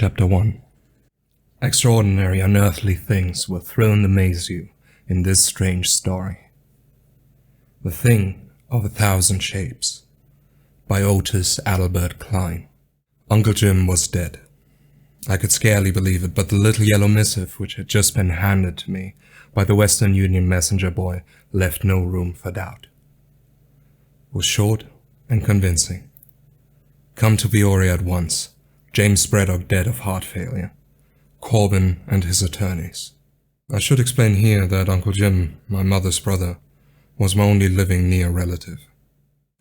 Chapter 1. Extraordinary, unearthly things will thrill and amaze you in this strange story. The Thing of 1,000 Shapes by Otis Adelbert Kline. Uncle Jim was dead. I could scarcely believe it, but the little yellow missive which had just been handed to me by the Western Union messenger boy left no room for doubt. It was short and convincing. Come to Peoria at once. James Braddock dead of heart failure. Corbin and his attorneys. I should explain here that Uncle Jim, my mother's brother, was my only living near relative.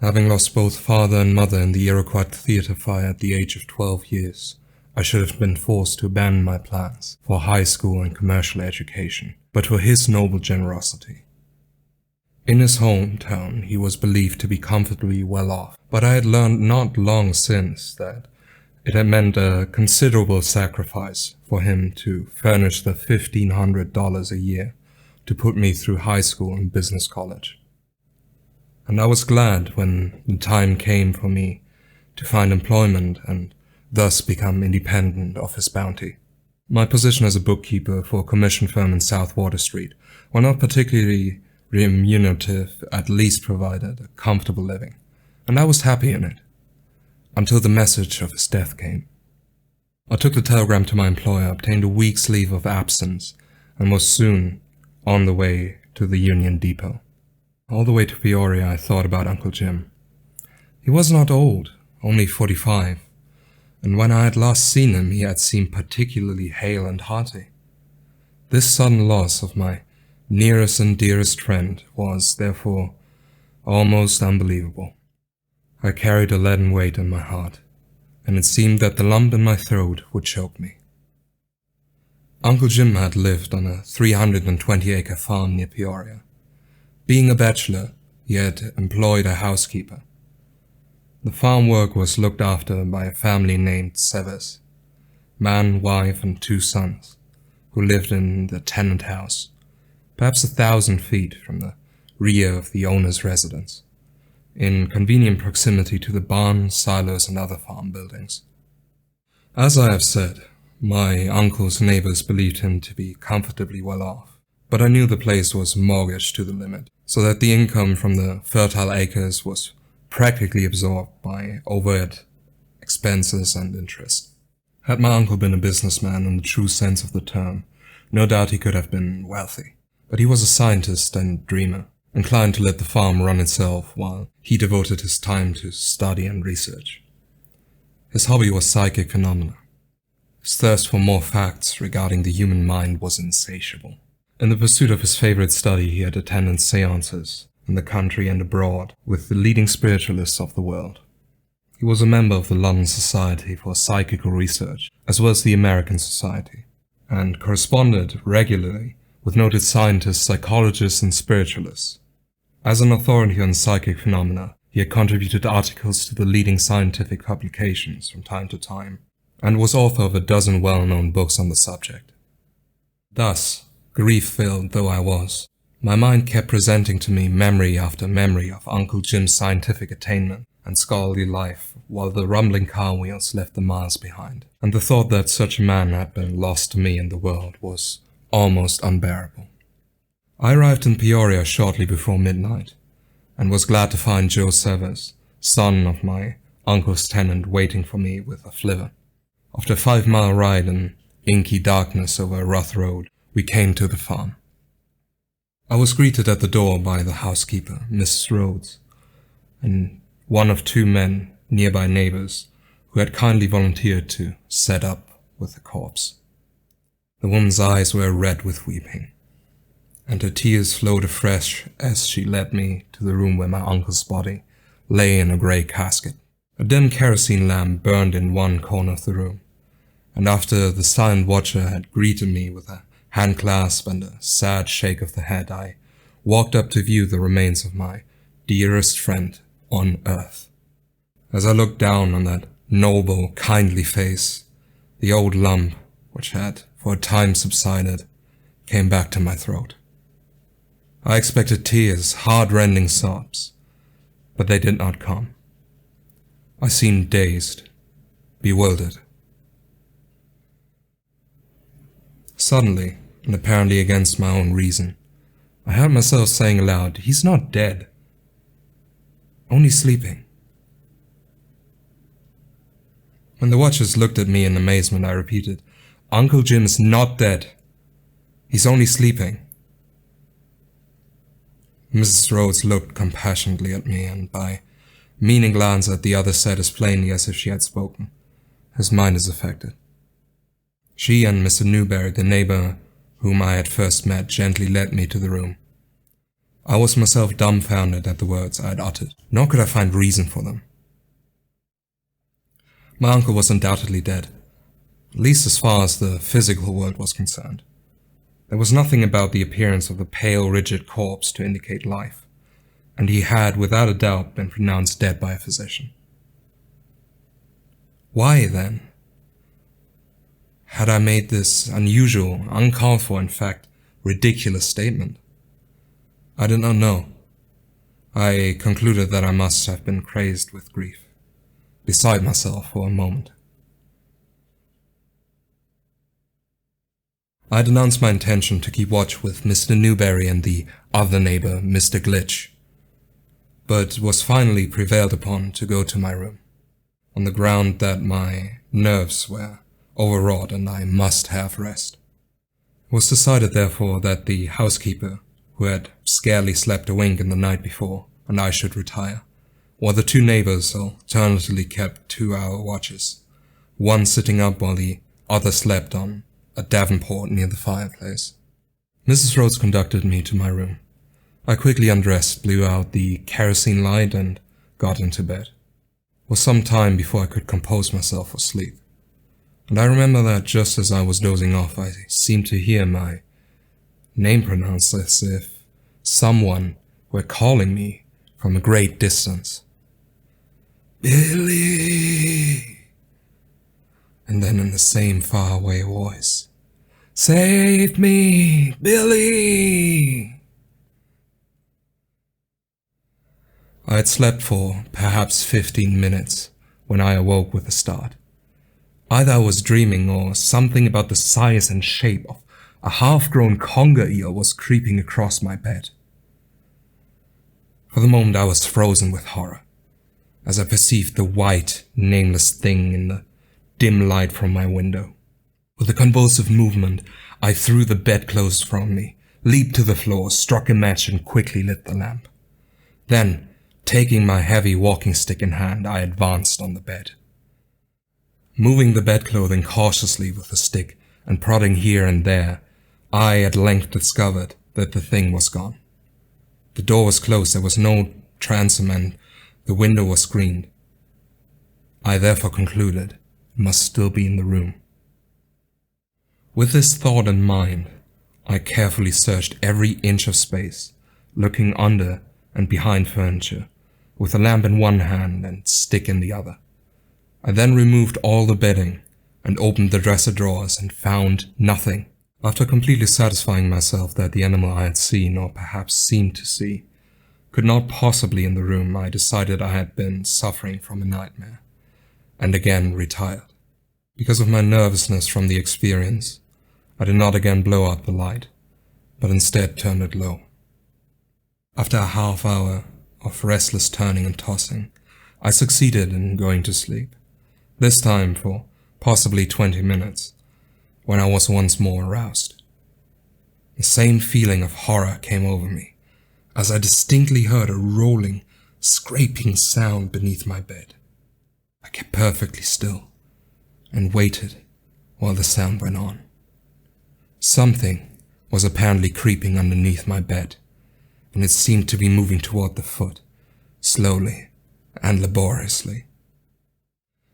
Having lost both father and mother in the Iroquois theater fire at the age of 12 years, I should have been forced to abandon my plans for high school and commercial education, but for his noble generosity. In his hometown he was believed to be comfortably well off, but I had learned not long since that it had meant a considerable sacrifice for him to furnish the $1,500 a year to put me through high school and business college. And I was glad when the time came for me to find employment and thus become independent of his bounty. My position as a bookkeeper for a commission firm in South Water Street, while not particularly remunerative, at least provided a comfortable living, and I was happy in it. Until the message of his death came. I took the telegram to my employer, obtained a week's leave of absence, and was soon on the way to the Union Depot. All the way to Peoria I thought about Uncle Jim. He was not old, only 45, and when I had last seen him he had seemed particularly hale and hearty. This sudden loss of my nearest and dearest friend was, therefore, almost unbelievable. I carried a leaden weight in my heart, and it seemed that the lump in my throat would choke me. Uncle Jim had lived on a 320-acre farm near Peoria. Being a bachelor, he had employed a housekeeper. The farm work was looked after by a family named Severs, man, wife, and 2 sons, who lived in the tenant house, perhaps 1,000 feet from the rear of the owner's residence, in convenient proximity to the barn, silos, and other farm buildings. As I have said, my uncle's neighbors believed him to be comfortably well off, but I knew the place was mortgaged to the limit, so that the income from the fertile acres was practically absorbed by overhead expenses and interest. Had my uncle been a businessman in the true sense of the term, no doubt he could have been wealthy, but he was a scientist and dreamer, inclined to let the farm run itself while he devoted his time to study and research. His hobby was psychic phenomena. His thirst for more facts regarding the human mind was insatiable. In the pursuit of his favorite study, he had attended seances in the country and abroad with the leading spiritualists of the world. He was a member of the London Society for Psychical Research, as well as the American Society, and corresponded regularly with noted scientists, psychologists, and spiritualists. As an authority on psychic phenomena, he had contributed articles to the leading scientific publications from time to time, and was author of a dozen well-known books on the subject. Thus, grief-filled though I was, my mind kept presenting to me memory after memory of Uncle Jim's scientific attainment and scholarly life, while the rumbling car wheels left the miles behind, and the thought that such a man had been lost to me in the world was almost unbearable. I arrived in Peoria shortly before midnight, and was glad to find Joe Severs, son of my uncle's tenant, waiting for me with a flivver. After a 5-mile ride in inky darkness over a rough road, we came to the farm. I was greeted at the door by the housekeeper, Mrs. Rhodes, and one of 2 men, nearby neighbors, who had kindly volunteered to set up with the corpse. The woman's eyes were red with weeping, and her tears flowed afresh as she led me to the room where my uncle's body lay in a grey casket. A dim kerosene lamp burned in one corner of the room, and after the silent watcher had greeted me with a handclasp and a sad shake of the head, I walked up to view the remains of my dearest friend on earth. As I looked down on that noble, kindly face, the old lump, which had for a time subsided, came back to my throat. I expected tears, heart-rending sobs, but they did not come. I seemed dazed, bewildered. Suddenly, and apparently against my own reason, I heard myself saying aloud, "He's not dead. Only sleeping." When the watchers looked at me in amazement, I repeated, "Uncle Jim is not dead. He's only sleeping." Mrs. Rhodes looked compassionately at me, and by meaning glance at the other said as plainly as if she had spoken, "His mind is affected." She and Mr. Newberry, the neighbor whom I had first met, gently led me to the room. I was myself dumbfounded at the words I had uttered, nor could I find reason for them. My uncle was undoubtedly dead, at least as far as the physical world was concerned. There was nothing about the appearance of the pale, rigid corpse to indicate life, and he had, without a doubt, been pronounced dead by a physician. Why, then, had I made this unusual, uncalled for, in fact, ridiculous statement? I did not know. I concluded that I must have been crazed with grief, beside myself for a moment. I had announced my intention to keep watch with Mr. Newberry and the other neighbor, Mr. Glitch, but was finally prevailed upon to go to my room, on the ground that my nerves were overwrought and I must have rest. It was decided, therefore, that the housekeeper, who had scarcely slept a wink in the night before, and I should retire, while the two neighbors alternately kept 2-hour watches, one sitting up while the other slept on a davenport near the fireplace. Mrs. Rhodes conducted me to my room. I quickly undressed, blew out the kerosene light, and got into bed. It was some time before I could compose myself for sleep, and I remember that just as I was dozing off, I seemed to hear my name pronounced as if someone were calling me from a great distance. "Billy!" And then in the same faraway voice, "Save me, Billy!" I had slept for perhaps 15 minutes when I awoke with a start. Either I was dreaming, or something about the size and shape of a half-grown conger eel was creeping across my bed. For the moment I was frozen with horror, as I perceived the white, nameless thing in the dim light from my window. With a convulsive movement, I threw the bedclothes from me, leaped to the floor, struck a match and quickly lit the lamp. Then, taking my heavy walking stick in hand, I advanced on the bed. Moving the bedclothing cautiously with the stick and prodding here and there, I at length discovered that the thing was gone. The door was closed, there was no transom, and the window was screened. I therefore concluded it must still be in the room. With this thought in mind, I carefully searched every inch of space, looking under and behind furniture, with a lamp in one hand and stick in the other. I then removed all the bedding and opened the dresser drawers and found nothing. After completely satisfying myself that the animal I had seen, or perhaps seemed to see, could not possibly in the room, I decided I had been suffering from a nightmare, and again retired. Because of my nervousness from the experience, I did not again blow out the light, but instead turned it low. After a half hour of restless turning and tossing, I succeeded in going to sleep, this time for possibly 20 minutes, when I was once more aroused. The same feeling of horror came over me, as I distinctly heard a rolling, scraping sound beneath my bed. I kept perfectly still, and waited while the sound went on. Something was apparently creeping underneath my bed, and it seemed to be moving toward the foot, slowly and laboriously.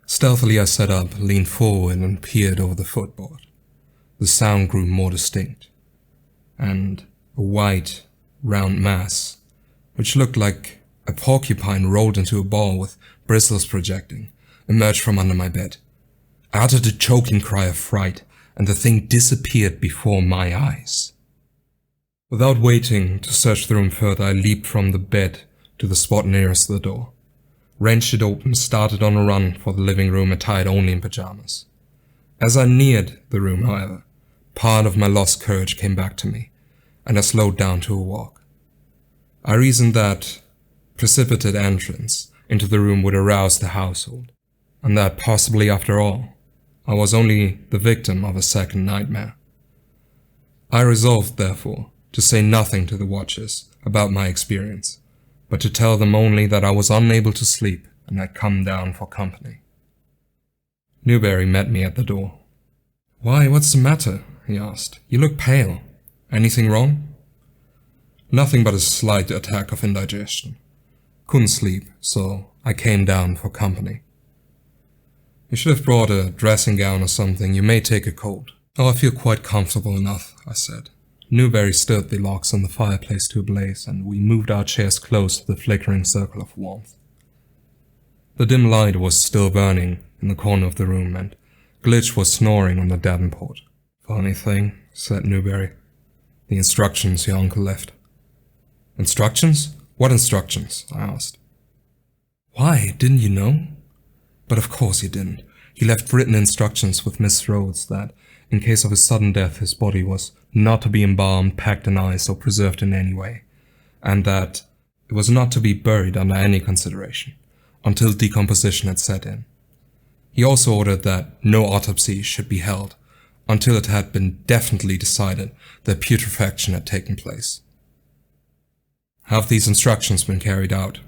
Stealthily I sat up, leaned forward, and peered over the footboard. The sound grew more distinct, and a white, round mass, which looked like a porcupine rolled into a ball with bristles projecting, emerged from under my bed. I uttered a choking cry of fright, and the thing disappeared before my eyes. Without waiting to search the room further, I leaped from the bed to the spot nearest the door, wrenched it open, started on a run for the living room attired only in pajamas. As I neared the room, however, Part of my lost courage came back to me, and I slowed down to a walk. I reasoned that precipitate entrance into the room would arouse the household, and that possibly after all, I was only the victim of a second nightmare. I resolved, therefore, to say nothing to the watchers about my experience, but to tell them only that I was unable to sleep and had come down for company. Newberry met me at the door. "Why, what's the matter?" he asked. "You look pale. Anything wrong?" "Nothing but a slight attack of indigestion. Couldn't sleep, so I came down for company." "You should have brought a dressing gown or something. You may take a cold." "Oh, I feel quite comfortable enough," I said. Newberry stirred the logs on the fireplace to a blaze, and we moved our chairs close to the flickering circle of warmth. The dim light was still burning in the corner of the room, and Glitch was snoring on the davenport. "Funny thing," said Newberry. "The instructions your uncle left." "Instructions? What instructions?" I asked. "Why, didn't you know?" But of course he didn't. He left written instructions with Miss Rhodes that, in case of his sudden death, his body was not to be embalmed, packed in ice, or preserved in any way, and that it was not to be buried under any consideration, until decomposition had set in. He also ordered that no autopsy should be held, until it had been definitely decided that putrefaction had taken place. "Have these instructions been carried out?"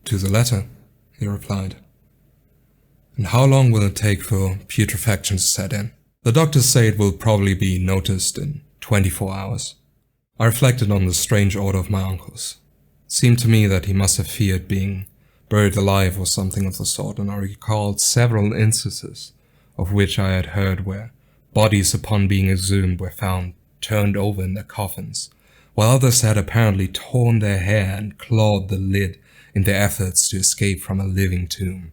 "To the letter," he replied. "And how long will it take for putrefaction to set in?" "The doctors say it will probably be noticed in 24 hours. I reflected on the strange order of my uncle's. It seemed to me that he must have feared being buried alive or something of the sort, and I recalled several instances of which I had heard where bodies upon being exhumed were found turned over in their coffins, while others had apparently torn their hair and clawed the lid in their efforts to escape from a living tomb.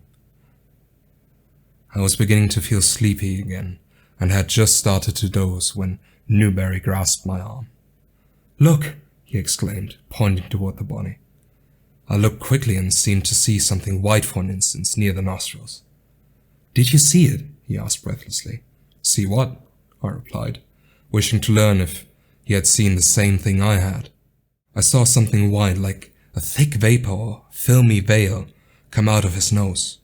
I was beginning to feel sleepy again, and had just started to doze when Newberry grasped my arm. "Look!" he exclaimed, pointing toward the body. I looked quickly and seemed to see something white for an instant near the nostrils. "Did you see it?" he asked breathlessly. "See what?" I replied, wishing to learn if he had seen the same thing I had. "I saw something white, like a thick vapor or filmy veil, come out of his nose.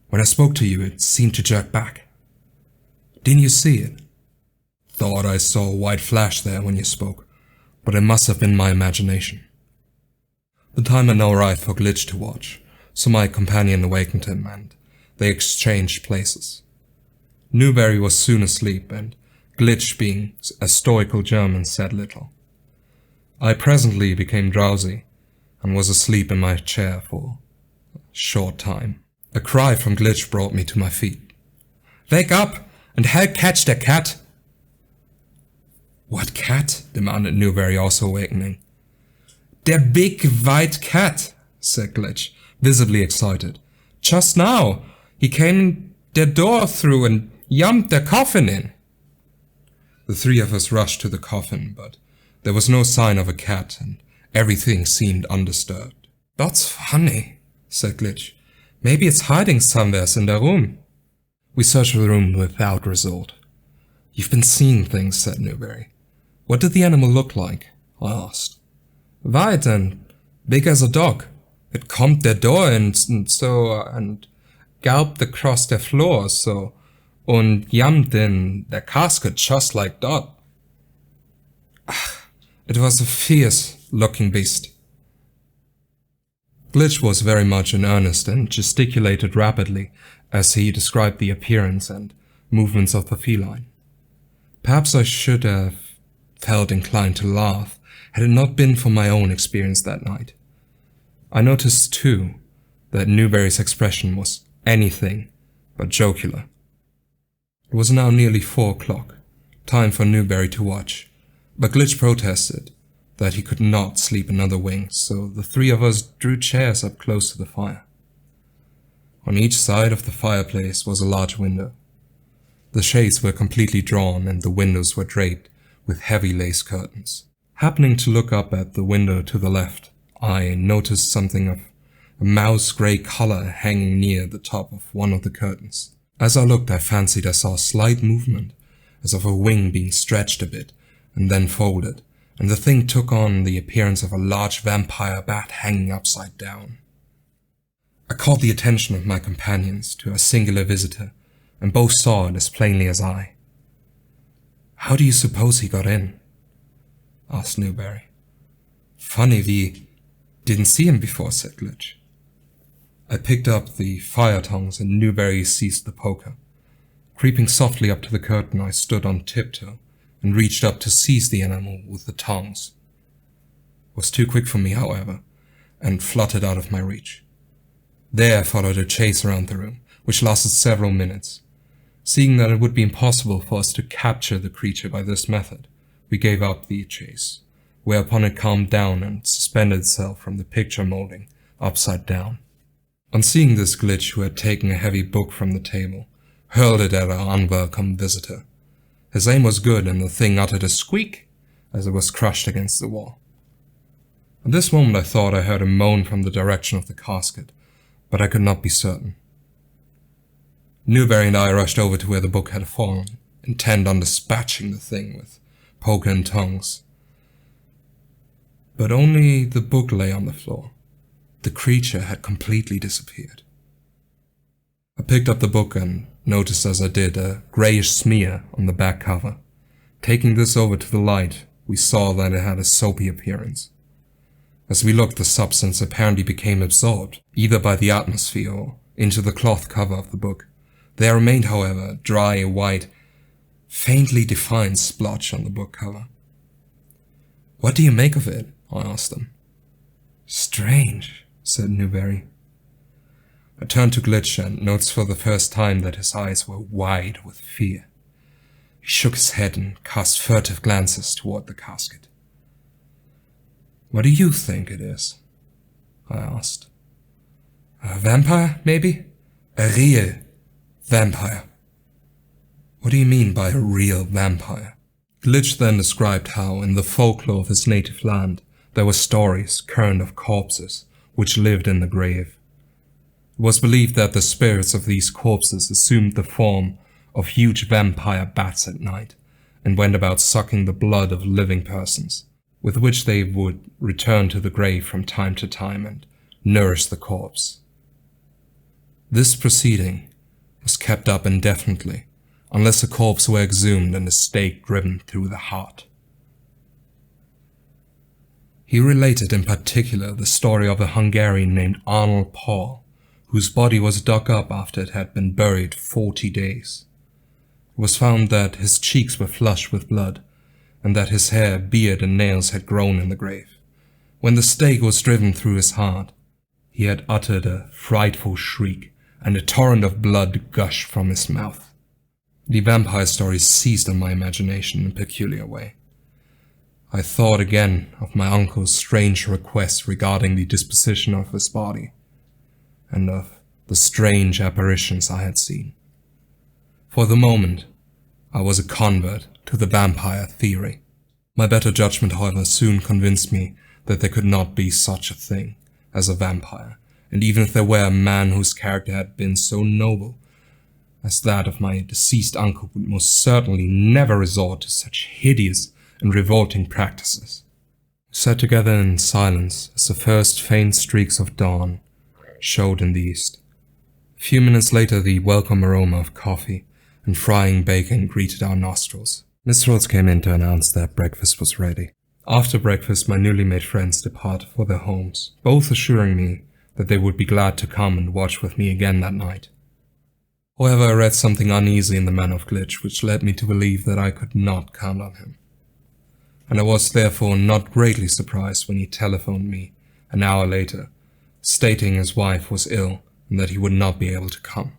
When I spoke to you, it seemed to jerk back." "Didn't you see it?" "Thought I saw a white flash there when you spoke, but it must have been my imagination." The time had now arrived for Glitch to watch, so my companion awakened him, and they exchanged places. Newberry was soon asleep, and Glitch, being a stoical German, said little. I presently became drowsy, and was asleep in my chair for a short time. A cry from Glitch brought me to my feet. "Wake up, and help catch the cat!" "What cat?" demanded Newberry, also awakening. "The big white cat," said Glitch, visibly excited. "Just now, he came the door through and jumped the coffin in." The three of us rushed to the coffin, but there was no sign of a cat, and everything seemed undisturbed. "That's funny," said Glitch. "Maybe it's hiding somewhere in the room." We searched the room without result. "You've been seeing things," said Newberry. "What did the animal look like?" I asked. "White and big as a dog. It combed the door and galloped across the floor, so, and jumped in the casket just like that. It was a fierce-looking beast." Glitch was very much in earnest and gesticulated rapidly as he described the appearance and movements of the feline. Perhaps I should have felt inclined to laugh had it not been for my own experience that night. I noticed, too, that Newberry's expression was anything but jocular. It was now nearly 4 o'clock, time for Newberry to watch, but Glitch protested that he could not sleep another wink, so the three of us drew chairs up close to the fire. On each side of the fireplace was a large window. The shades were completely drawn and the windows were draped with heavy lace curtains. Happening to look up at the window to the left, I noticed something of a mouse-grey color hanging near the top of one of the curtains. As I looked, I fancied I saw a slight movement, as of a wing being stretched a bit and then folded, and the thing took on the appearance of a large vampire bat hanging upside down. I called the attention of my companions to our singular visitor, and both saw it as plainly as I. "How do you suppose he got in?" asked Newberry. "Funny we didn't see him before," said Glitch. I picked up the fire tongs and Newberry seized the poker. Creeping softly up to the curtain, I stood on tiptoe and reached up to seize the animal with the tongs. It was too quick for me, however, and fluttered out of my reach. There followed a chase around the room, which lasted several minutes. Seeing that it would be impossible for us to capture the creature by this method, we gave up the chase, whereupon it calmed down and suspended itself from the picture molding, upside down. On seeing this, Glitch, who had taken a heavy book from the table, hurled it at our unwelcome visitor. His aim was good, and the thing uttered a squeak as it was crushed against the wall. At this moment I thought I heard a moan from the direction of the casket, but I could not be certain. Newberry and I rushed over to where the book had fallen, intent on dispatching the thing with poker and tongs. But only the book lay on the floor. The creature had completely disappeared. I picked up the book and noticed as I did a greyish smear on the back cover. Taking this over to the light, we saw that it had a soapy appearance. As we looked, the substance apparently became absorbed, either by the atmosphere or into the cloth cover of the book. There remained, however, a dry, white, faintly defined splotch on the book cover. "What do you make of it?" I asked him. "Strange," said Newberry. I turned to Glitch and noticed for the first time that his eyes were wide with fear. He shook his head and cast furtive glances toward the casket. "What do you think it is?" I asked. "A vampire, maybe? A real vampire." "What do you mean by a real vampire?" Glitch then described how, in the folklore of his native land, there were stories current of corpses which lived in the grave. It was believed that the spirits of these corpses assumed the form of huge vampire bats at night, and went about sucking the blood of living persons, with which they would return to the grave from time to time and nourish the corpse. This proceeding was kept up indefinitely, unless a corpse were exhumed and a stake driven through the heart. He related in particular the story of a Hungarian named Arnold Paul, whose body was dug up after it had been buried 40 days. It was found that his cheeks were flushed with blood, and that his hair, beard, and nails had grown in the grave. When the stake was driven through his heart, he had uttered a frightful shriek, and a torrent of blood gushed from his mouth. The vampire stories seized on my imagination in a peculiar way. I thought again of my uncle's strange request regarding the disposition of his body, and of the strange apparitions I had seen. For the moment, I was a convert to the vampire theory. My better judgment, however, soon convinced me that there could not be such a thing as a vampire, and even if there were, a man whose character had been so noble as that of my deceased uncle would most certainly never resort to such hideous and revolting practices. We sat together in silence as the first faint streaks of dawn showed in the east. A few minutes later, the welcome aroma of coffee and frying bacon greeted our nostrils. Miss Rhodes came in to announce that breakfast was ready. After breakfast, my newly made friends departed for their homes, both assuring me that they would be glad to come and watch with me again that night. However, I read something uneasy in the manner of Glitch, which led me to believe that I could not count on him. And I was therefore not greatly surprised when he telephoned me an hour later, stating his wife was ill and that he would not be able to come.